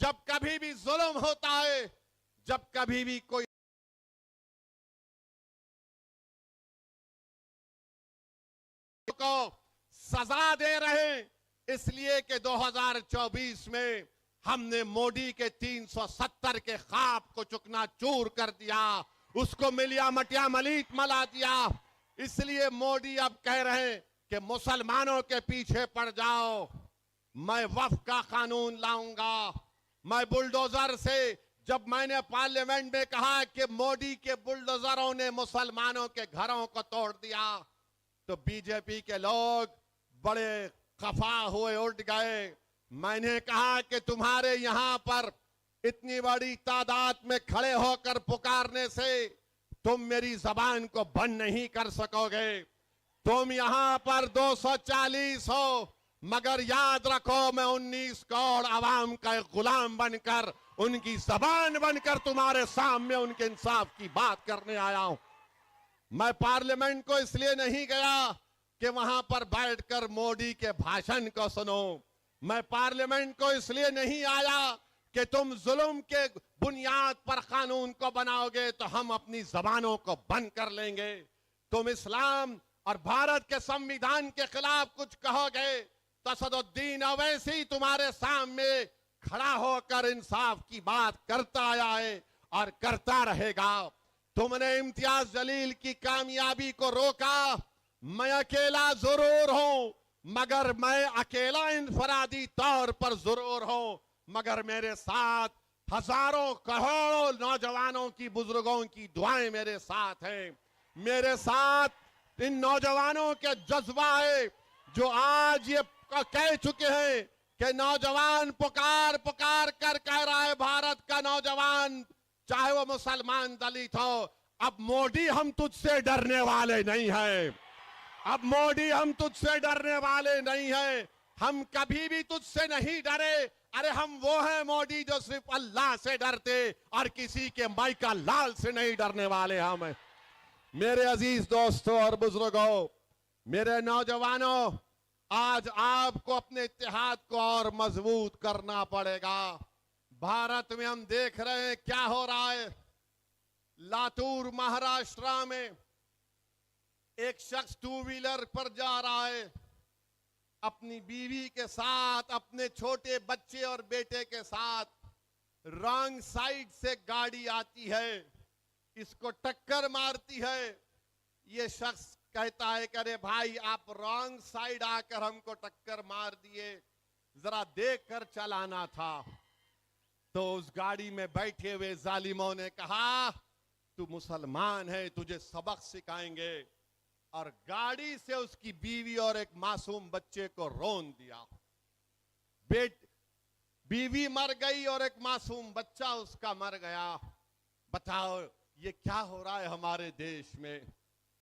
جب کبھی بھی ظلم ہوتا ہے، جب کبھی بھی کوئی کو سزا دے رہے ہیں، اس لیے کہ 2024 میں ہم نے مودی کے 370 کے خواب کو چکنا چور کر دیا، اس کو ملیا مٹیا ملیٹ ملا دیا۔ اس لیے مودی اب کہہ رہے ہیں کہ مسلمانوں کے پیچھے پڑ جاؤ، میں وقف کا قانون لاؤں گا، میں بلڈوزر سے۔ جب میں نے پارلیمنٹ میں کہا کہ مودی کے بلڈوزروں نے مسلمانوں کے گھروں کو توڑ دیا، تو بی جے پی کے لوگ بڑے خفا ہوئے، اٹھ گئے۔ میں نے کہا کہ تمہارے یہاں پر اتنی بڑی تعداد میں کھڑے ہو کر پکارنے سے تم میری زبان کو بند نہیں کر سکو گے۔ تم یہاں پر 240 ہو، مگر یاد رکھو میں 19 کروڑ عوام کا ایک غلام بن کر، ان کی زبان بن کر تمہارے سامنے ان کے انصاف کی بات کرنے آیا ہوں۔ میں پارلیمنٹ کو اس لیے نہیں گیا کہ وہاں پر بیٹھ کر مودی کے بھاشن کو سنو، میں پارلیمنٹ کو اس لیے نہیں آیا کہ تم ظلم کے بنیاد پر قانون کو بناؤ گے تو ہم اپنی زبانوں کو بند کر لیں گے، تم اسلام اور بھارت کے سمویدھان کے خلاف کچھ کہو گے تو اسد الدین اویسی تمہارے سامنے کھڑا ہو کر انصاف کی بات کرتا آیا ہے اور کرتا رہے گا۔ تم نے امتیاز جلیل کی کامیابی کو روکا، میں اکیلا ضرور ہوں، مگر میں اکیلا انفرادی طور پر ضرور ہوں، مگر میرے ساتھ ہزاروں کروڑوں نوجوانوں کی، بزرگوں کی دعائیں میرے ساتھ ہیں۔ میرے ساتھ ان نوجوانوں کے جذبہ ہے جو آج یہ کہہ چکے ہیں کہ نوجوان پکار پکار کر کہہ رہا ہے، بھارت کا نوجوان چاہے وہ مسلمان دلت ہو، اب مودی ہم تجھ سے ڈرنے والے نہیں ہیں، اب مودی ہم تجھ سے ڈرنے والے نہیں ہیں، ہم کبھی بھی تجھ سے نہیں ڈرے۔ ارے ہم وہ ہیں مودی جو صرف اللہ سے ڈرتے اور کسی کے مائکا لال سے نہیں ڈرنے والے ہم ہیں۔ میرے عزیز دوستوں اور بزرگوں، میرے نوجوانوں، آج آپ کو اپنے اتحاد کو اور مضبوط کرنا پڑے گا۔ بھارت میں ہم دیکھ رہے ہیں کیا ہو رہا ہے۔ لاتور مہاراشٹرا میں ایک شخص 2 ویلر پر جا رہا ہے، اپنی بیوی کے ساتھ، اپنے چھوٹے بچے اور بیٹے کے ساتھ، رانگ سائیڈ سے گاڑی آتی ہے، اس کو ٹکر مارتی ہے۔ یہ شخص کہتا ہے کہ ارے بھائی آپ رانگ سائیڈ آ کر ہم کو ٹکر مار دیے، ذرا دیکھ کر چلانا تھا۔ تو اس گاڑی میں بیٹھے ہوئے ظالموں نے کہا تو مسلمان ہے، تجھے سبق سکھائیں گے، اور گاڑی سے اس کی بیوی اور ایک معصوم بچے کو رون دیا۔ بیوی مر گئی اور ایک معصوم بچہ اس کا مر گیا۔ بتاؤ یہ کیا ہو رہا ہے ہمارے دیش میں۔